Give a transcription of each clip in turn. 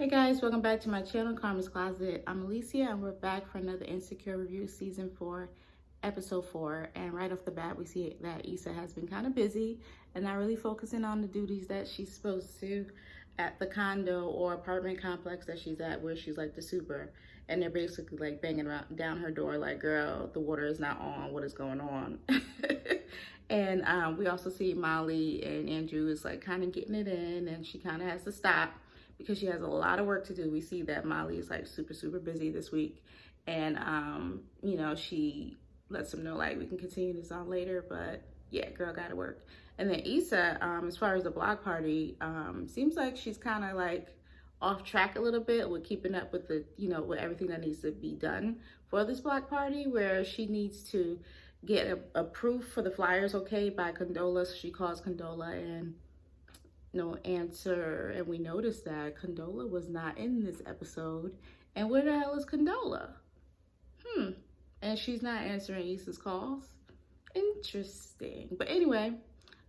Hey guys, welcome back to my channel, Karma's Closet. I'm Alicia and we're back for another Insecure review, season 4, episode 4. And right off the bat, we see that Issa has been kind of busy and not really focusing on the duties that she's supposed to at the condo or apartment complex that she's at, where she's like the super. And they're basically like banging around down her door like, girl, the water is not on, what is going on? And we also see Molly and Andrew is like kind of getting it in, and she kind of has to stop because she has a lot of work to do. We see that Molly is like super busy this week, and you know, she lets them know like we can continue this on later, but yeah, girl gotta work. And then Issa, as far as the block party, seems like she's kind of like off track a little bit with keeping up with the, you know, with everything that needs to be done for this block party, where she needs to get a proof for the flyers okay by Condola. So she calls Condola and no answer, and we noticed that Condola was not in this episode. And where the hell is Condola? And she's not answering Issa's calls. Interesting. But anyway,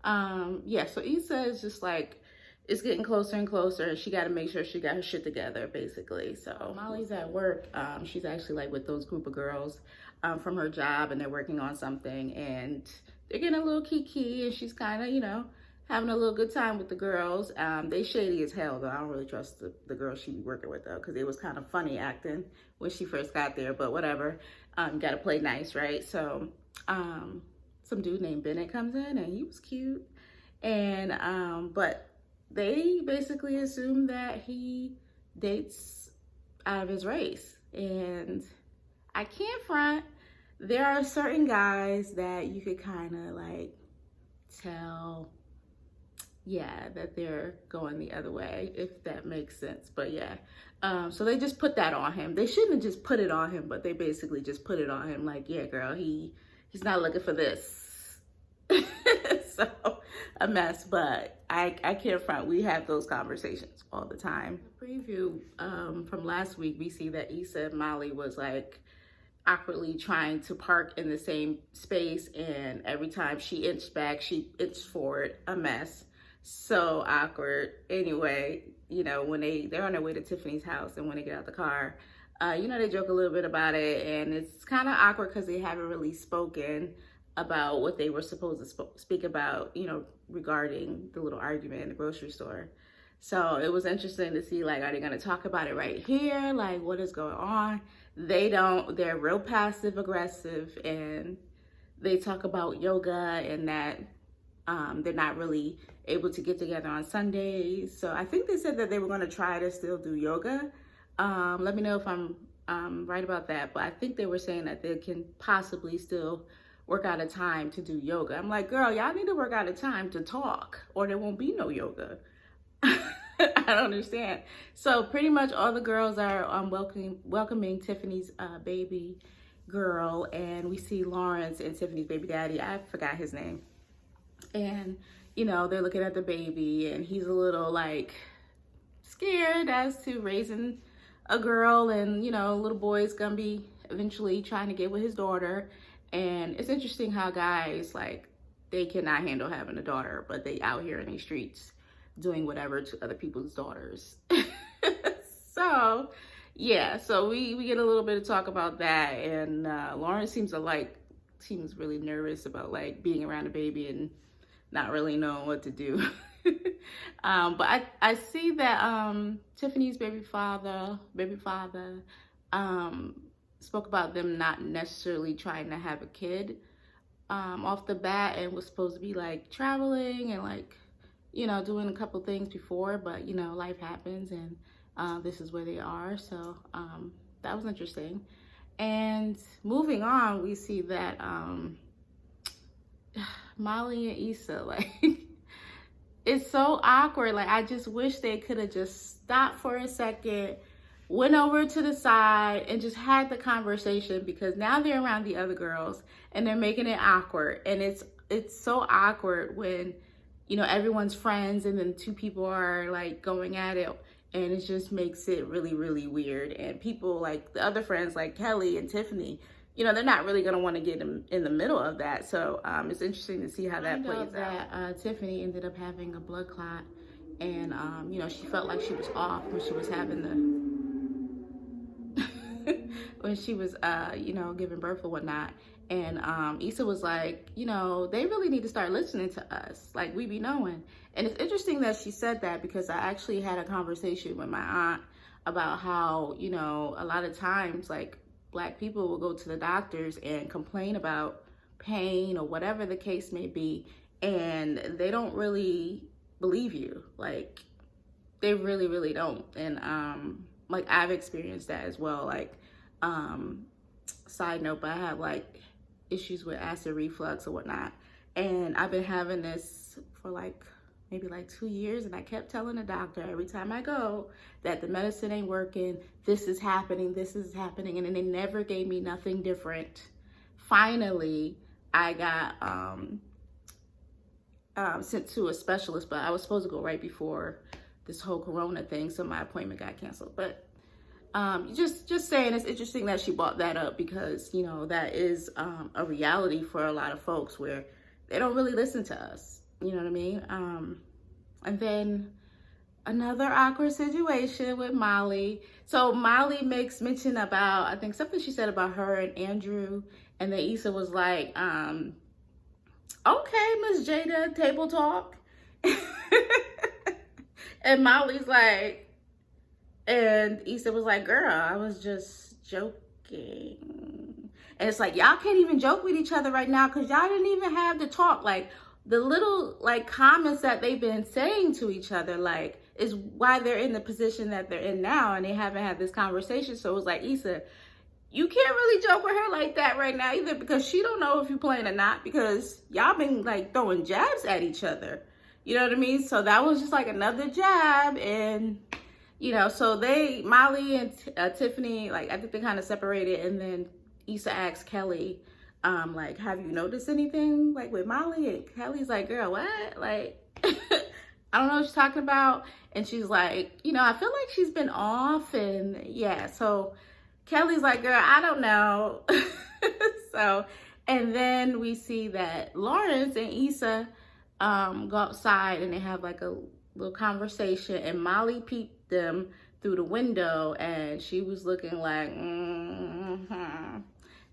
yeah, so Issa is just like, it's getting closer and closer, and she got to make sure she got her shit together, basically. So Molly's at work. She's actually like with those group of girls from her job, and they're working on something, and they're getting a little kiki, and she's kind of, you know, having a little good time with the girls. They shady as hell, though. I don't really trust the girls she be working with, though, because it was kind of funny acting when she first got there, but whatever. Got to play nice, right? So some dude named Bennett comes in, and he was cute. And but they basically assume that he dates out of his race. And I can't front. There are certain guys that you could kind of like tell, yeah, that they're going the other way, if that makes sense. But yeah, so they just put that on him. They shouldn't have just put it on him, but they basically just put it on him like, yeah, girl, he's not looking for this. So a mess, but I can't front. We have those conversations all the time. Preview from last week, we see that Issa and Molly was like awkwardly trying to park in the same space, and every time she inched back, she inched forward. A mess. So awkward. Anyway, you know, when they're on their way to Tiffany's house, and when they get out the car, you know, they joke a little bit about it, and it's kind of awkward because they haven't really spoken about what they were supposed to speak about, you know, regarding the little argument in the grocery store. So it was interesting to see, like, are they going to talk about it right here? Like, what is going on? They don't. They're real passive aggressive, and they talk about yoga and that they're not really able to get together on Sundays. So I think they said that they were going to try to still do yoga. Let me know if I'm right about that. But I think they were saying that they can possibly still work out a time to do yoga. I'm like, girl, y'all need to work out a time to talk, or there won't be no yoga. I don't understand. So pretty much all the girls are welcoming Tiffany's baby girl, and we see Lawrence and Tiffany's baby daddy. I forgot his name. And, you know, they're looking at the baby, and he's a little like scared as to raising a girl, and, you know, little boy's gonna be eventually trying to get with his daughter. And it's interesting how guys, like, they cannot handle having a daughter, but they out here in these streets doing whatever to other people's daughters. So yeah, so we get a little bit of talk about that, and Lawrence seems really nervous about like being around a baby and not really knowing what to do. But I see that Tiffany's baby father spoke about them not necessarily trying to have a kid off the bat, and was supposed to be like traveling and like, you know, doing a couple things before, but you know, life happens, and this is where they are. So that was interesting. And moving on, we see that Molly and Issa, like, it's so awkward. Like, I just wish they could have just stopped for a second, went over to the side, and just had the conversation, because now they're around the other girls and they're making it awkward. And it's so awkward when, you know, everyone's friends and then two people are like going at it, and it just makes it really weird. And people like the other friends like Kelly and Tiffany, you know, they're not really going to want to get in the middle of that. So it's interesting to see how that plays out. Tiffany ended up having a blood clot, and you know, she felt like she was off when she was having the when she was you know, giving birth or whatnot. And Issa was like, you know, they really need to start listening to us, like we be knowing. And it's interesting that she said that, because I actually had a conversation with my aunt about how, you know, a lot of times like Black people will go to the doctors and complain about pain or whatever the case may be, and they don't really believe you. Like, they really, really don't. And like, I've experienced that as well. Like, side note, but I have like issues with acid reflux or whatnot, and I've been having this for like maybe like 2 years, and I kept telling the doctor every time I go that the medicine ain't working, this is happening, and then they never gave me nothing different. Finally, I got sent to a specialist, but I was supposed to go right before this whole corona thing, so my appointment got canceled. But just saying, it's interesting that she brought that up, because, you know, that is a reality for a lot of folks where they don't really listen to us. You know what I mean? And then another awkward situation with Molly. So Molly makes mention about, I think something she said about her and Andrew, and then Issa was like, okay, Miss Jada, table talk. And Molly's like, and Issa was like, girl, I was just joking. And it's like, y'all can't even joke with each other right now, because y'all didn't even have the talk. Like, the little like comments that they've been saying to each other, like, is why they're in the position that they're in now, and they haven't had this conversation. So it was like, Issa, you can't really joke with her like that right now either, because she don't know if you're playing or not, because y'all been like throwing jabs at each other. You know what I mean? So that was just like another jab. And, you know, so Molly and Tiffany, like, I think they kind of separated, and then Issa asked Kelly, like, have you noticed anything like with Molly? And Kelly's like, girl, what? Like, I don't know what she's talking about. And she's like, you know, I feel like she's been off. And yeah, so Kelly's like, girl, I don't know. So, and then we see that Lawrence and Issa go outside, and they have like a little conversation, and Molly peeped them through the window, and she was looking like,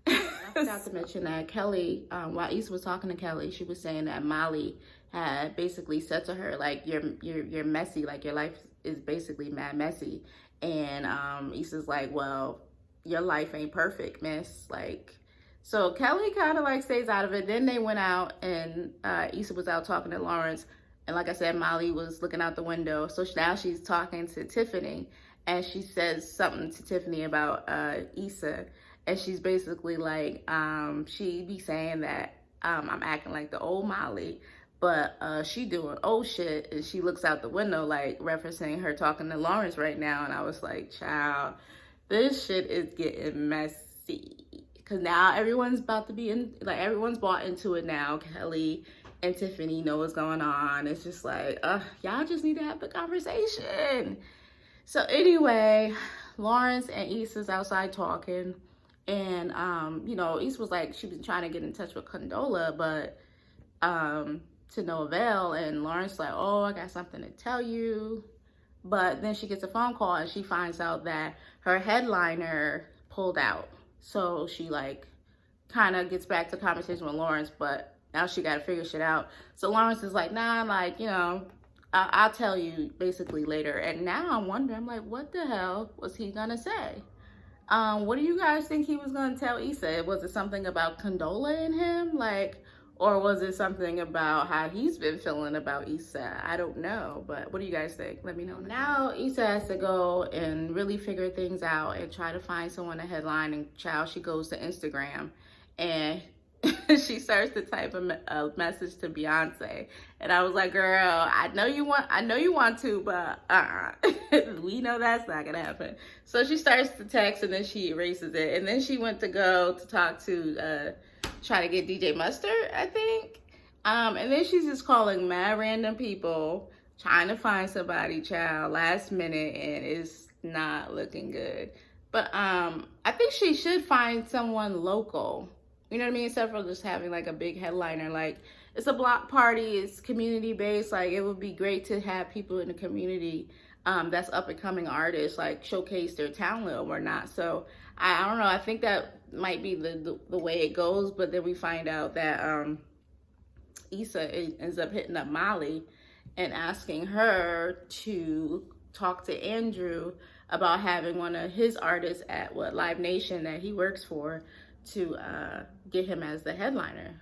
I forgot to mention that Kelly, while Issa was talking to Kelly, she was saying that Molly had basically said to her, like, you're messy, like, your life is basically mad messy. And Issa's like, well, your life ain't perfect, miss. Like, so Kelly kind of like stays out of it. Then they went out, and Issa was out talking to Lawrence, and like I said, Molly was looking out the window. So now she's talking to Tiffany, and she says something to Tiffany about Issa. And she's basically like, she be saying that I'm acting like the old Molly, but she doing old shit. And she looks out the window, like referencing her talking to Lawrence right now. And I was like, child, this shit is getting messy. Because now everyone's about to be in, like, everyone's bought into it now. Kelly and Tiffany know what's going on. It's just like, y'all just need to have the conversation. So anyway, Lawrence and Issa's outside talking. And, you know, Issa was like, she was trying to get in touch with Condola, but to no avail. And Lawrence like, oh, I got something to tell you. But then she gets a phone call, and she finds out that her headliner pulled out. So she like kind of gets back to conversation with Lawrence, but now she got to figure shit out. So Lawrence is like, nah, like, you know, I'll tell you basically later. And now I'm wondering, I'm like, what the hell was he gonna say? What do you guys think he was gonna tell Issa? Was it something about Condola in him? Like, or was it something about how he's been feeling about Issa? I don't know, but what do you guys think? Let me know. Now Issa has to go and really figure things out and try to find someone to headline. And child, she goes to Instagram, and she starts to type a message to Beyonce. And I was like, girl, I know you want to, but we know that's not gonna happen. So she starts to text, and then she erases it. And then she went to go to talk to try to get DJ Mustard, I think. And then she's just calling mad random people, trying to find somebody, child, last minute, and it's not looking good. But I think she should find someone local. You know what I mean? Instead of just having like a big headliner, like it's a block party. It's community based. Like it would be great to have people in the community that's up and coming artists like showcase their talent or whatnot. So I don't know. I think that might be the way it goes. But then we find out that Issa ends up hitting up Molly and asking her to talk to Andrew about having one of his artists at Live Nation that he works for to get him as the headliner.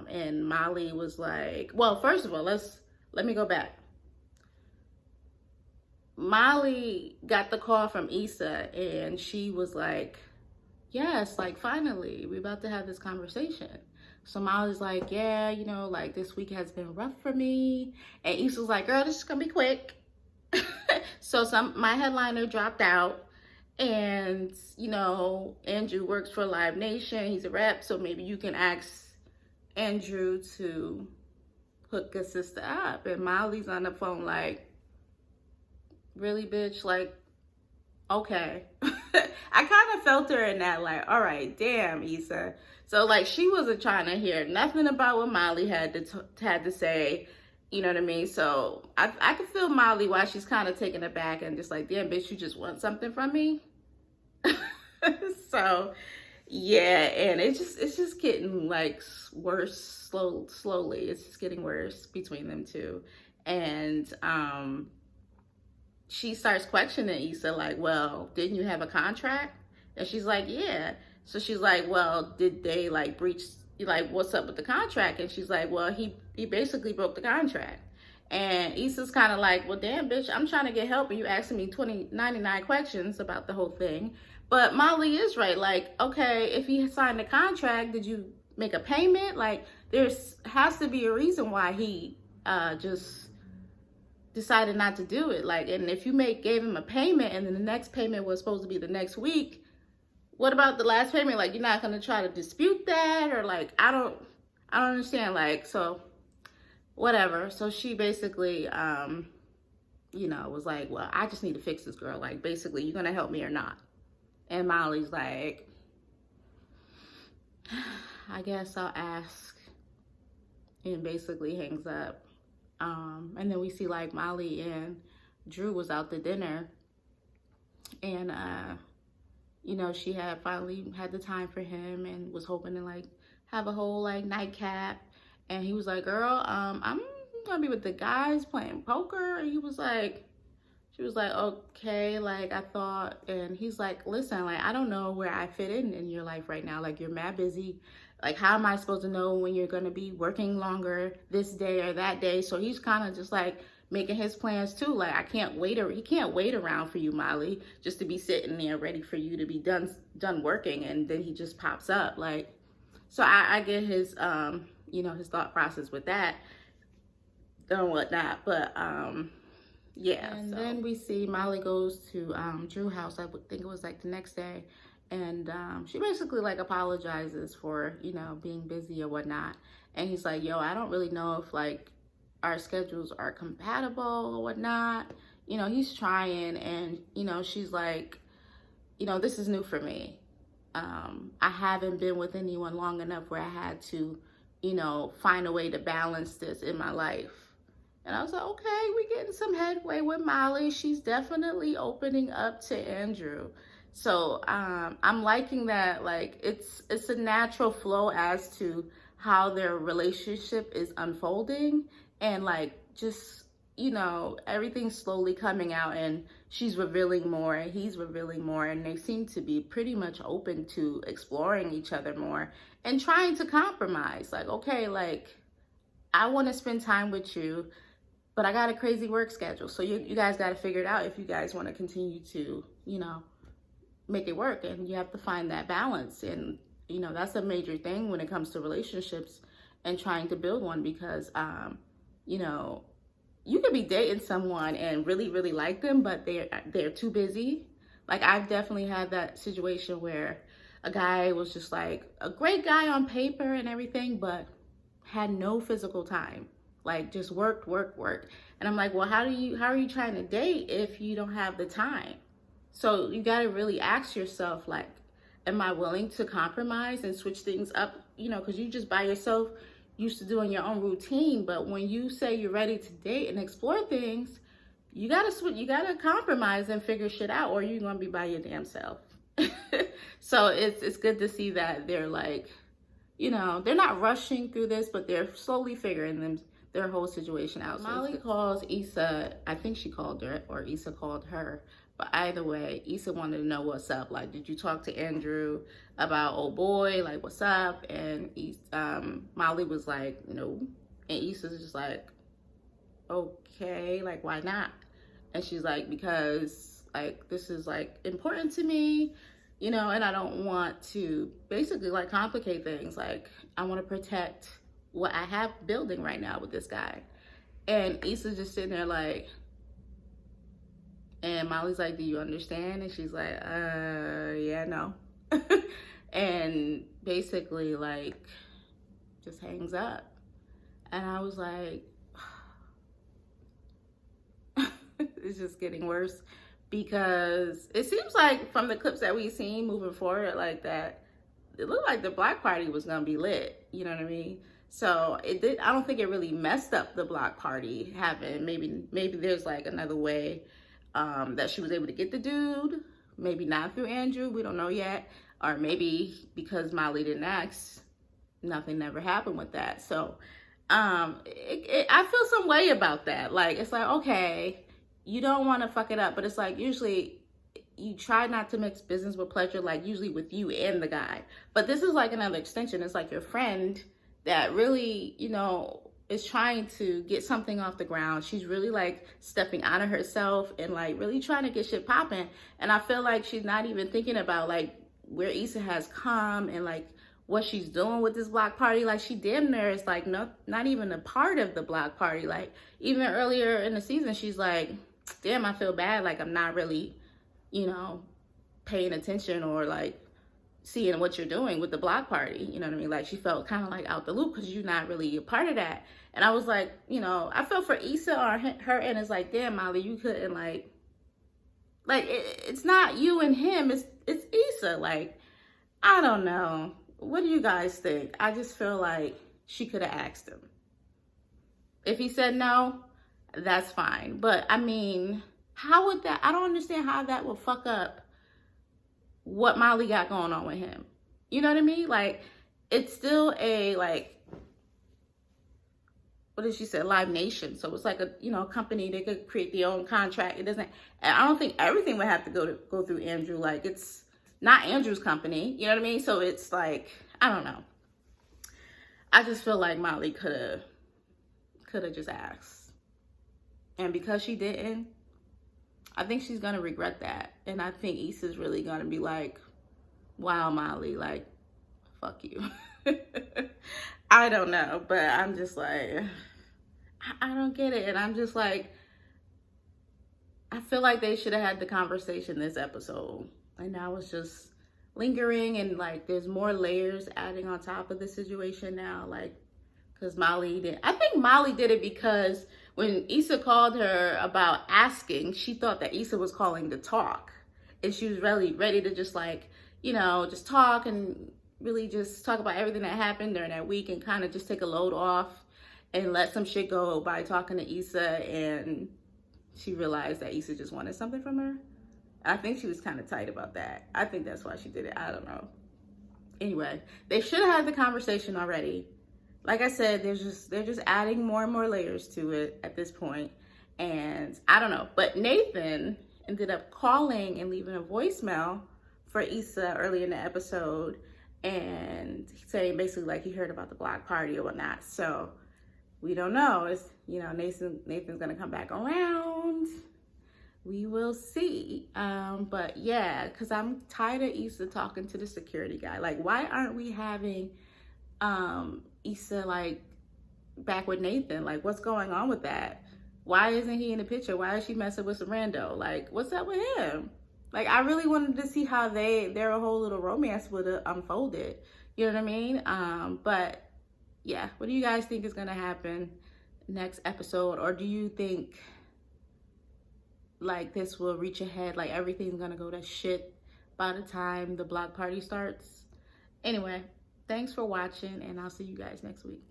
And Molly was like, well, first of all, let me go back. Molly got the call from Issa and she was like, yes, like finally, we're about to have this conversation. So Molly's like, yeah, you know, like this week has been rough for me. And Issa's like, girl, this is gonna be quick. So my headliner dropped out. And, you know, Andrew works for Live Nation. He's a rep, so maybe you can ask Andrew to hook a sister up. And Molly's on the phone like, really, bitch? Like, okay. I kind of felt her in that, like, all right, damn, Issa. So, like, she wasn't trying to hear nothing about what Molly had to say. You know what I mean? So, I could feel Molly while she's kind of taken aback and just like, damn, bitch, you just want something from me? So, yeah, and it's just getting, like, worse slowly. It's just getting worse between them two. And, she starts questioning Issa, like, well, didn't you have a contract? And she's like, yeah. So she's like, well, did they like breach, like, what's up with the contract? And she's like, well, he basically broke the contract. And Issa's kind of like, well, damn, bitch, I'm trying to get help and you asking me 99 questions about the whole thing. But Molly is right. Like, okay, if he signed the contract, did you make a payment? Like, has to be a reason why he just decided not to do it. Like, and if you gave him a payment and then the next payment was supposed to be the next week, what about the last payment? Like, you're not going to try to dispute that? Or like, I don't understand. Like, so whatever. So she basically, you know, was like, well, I just need to fix this girl. Like, basically, you're going to help me or not? And Molly's like, I guess I'll ask. And basically hangs up. And then we see like Molly and Drew was out to dinner. And, you know, she had finally had the time for him and was hoping to like have a whole like nightcap. And he was like, girl, I'm gonna be with the guys playing poker. And she was like, okay, like I thought. And he's like, listen, like, I don't know where I fit in your life right now. Like, you're mad busy. Like, how am I supposed to know when you're gonna be working longer this day or that day? So he's kind of just like making his plans too. Like, he can't wait around for you, Molly, just to be sitting there ready for you to be done working. And then he just pops up. Like, so I get his, you know, his thought process with that and whatnot. But, yeah. And then we see Molly goes to Drew's house. I think it was like the next day. And she basically like apologizes for, you know, being busy or whatnot. And he's like, yo, I don't really know if like our schedules are compatible or whatnot. You know, he's trying. And, you know, she's like, you know, this is new for me. I haven't been with anyone long enough where I had to, you know, find a way to balance this in my life. And I was like, okay, we're getting some headway with Molly. She's definitely opening up to Andrew. So I'm liking that. Like, it's a natural flow as to how their relationship is unfolding. And like, just, you know, everything's slowly coming out and she's revealing more and he's revealing more. And they seem to be pretty much open to exploring each other more and trying to compromise. Like, okay, like, I want to spend time with you, but I got a crazy work schedule. So you guys got to figure it out if you guys want to continue to, you know, make it work. And you have to find that balance. And, you know, that's a major thing when it comes to relationships and trying to build one, because, you know, you could be dating someone and really, really like them, but they're too busy. Like, I've definitely had that situation where a guy was just like a great guy on paper and everything, but had no physical time. Like, just worked. And I'm like, well, how are you trying to date if you don't have the time? So you got to really ask yourself, like, am I willing to compromise and switch things up? You know, because you just by yourself, used to doing your own routine. But when you say you're ready to date and explore things, you gotta compromise and figure shit out, or you're gonna be by your damn self. So it's good to see that they're like, you know, they're not rushing through this, but they're slowly figuring their whole situation out. Molly calls Issa, I think she called her, or Issa called her. But either way, Issa wanted to know what's up. Like, did you talk to Andrew about old boy? Like, what's up? And Molly was like, no. And Issa's just like, okay, like, why not? And she's like, because, like, this is, like, important to me, you know, and I don't want to basically, like, complicate things. Like, I want to protect what I have building right now with this guy. And Issa's just sitting there like, and Molly's like, do you understand? And she's like, yeah, no. And basically, like, just hangs up. And I was like, it's just getting worse, because it seems like from the clips that we've seen moving forward, like that, it looked like the block party was gonna be lit. You know what I mean? So it did. I don't think it really messed up the block party having. Maybe there's like another way that she was able to get the dude. Maybe not through Andrew. We don't know yet. Or maybe because Molly didn't ask, nothing never happened with that. So I feel some way about that. Like, it's like, okay, you don't want to fuck it up, but it's like usually you try not to mix business with pleasure, like usually with you and the guy. But this is like another extension. It's like your friend that really, you know, is trying to get something off the ground. She's really like stepping out of herself and like really trying to get shit popping. And I feel like she's not even thinking about like where Issa has come and like what she's doing with this block party. Like, she damn near is like not even a part of the block party. Like, even earlier in the season, she's like, damn, I feel bad. Like, I'm not really, you know, paying attention or like seeing what you're doing with the block party. You know what I mean? Like, she felt kind of like out the loop because you're not really a part of that. And I was like, you know, I felt for Issa or her, and it's like, damn, Molly, you couldn't like it's not you and him, it's Issa. Like, I don't know. What do you guys think? I just feel like she could have asked him. If he said no, that's fine. But I mean, how would that, I don't understand how that would fuck up what Molly got going on with him. You know what I mean? Like, it's still a, like, what did she say? Live Nation. So it's like a, you know, company. They could create their own contract. It doesn't, and I don't think everything would have to go through Andrew. Like, it's not Andrew's company. You know what I mean? So it's like, I don't know. I just feel like Molly could have just asked. And because she didn't, I think she's going to regret that. And I think Issa's really going to be like, wow, Molly, like, fuck you. I don't know, but I'm just like, I don't get it. And I'm just like, I feel like they should have had the conversation this episode. And now it's just lingering, and like there's more layers adding on top of the situation now. Like, because Molly did, I think Molly did it because when Issa called her about asking, she thought that Issa was calling to talk. And she was really ready to just like, you know, just talk and really just talk about everything that happened during that week and kind of just take a load off and let some shit go by talking to Issa. And she realized that Issa just wanted something from her. I think she was kind of tight about that. I think that's why she did it. I don't know. Anyway, they should have had the conversation already. Like I said, they're just adding more and more layers to it at this point. And I don't know. But Nathan ended up calling and leaving a voicemail for Issa early in the episode and saying basically like he heard about the block party or whatnot. So we don't know. It's, you know, Nathan's gonna come back around. We will see. But yeah, because I'm tired of Issa talking to the security guy. Like, why aren't we having Issa like back with Nathan? Like, what's going on with that? Why isn't he in the picture? Why is she messing with some rando? Like, what's up with him? Like, I really wanted to see how their whole little romance would have unfolded. You know what I mean? But yeah, what do you guys think is gonna happen next episode? Or do you think like this will reach ahead, like everything's gonna go to shit by the time the block party starts? Anyway, thanks for watching, and I'll see you guys next week.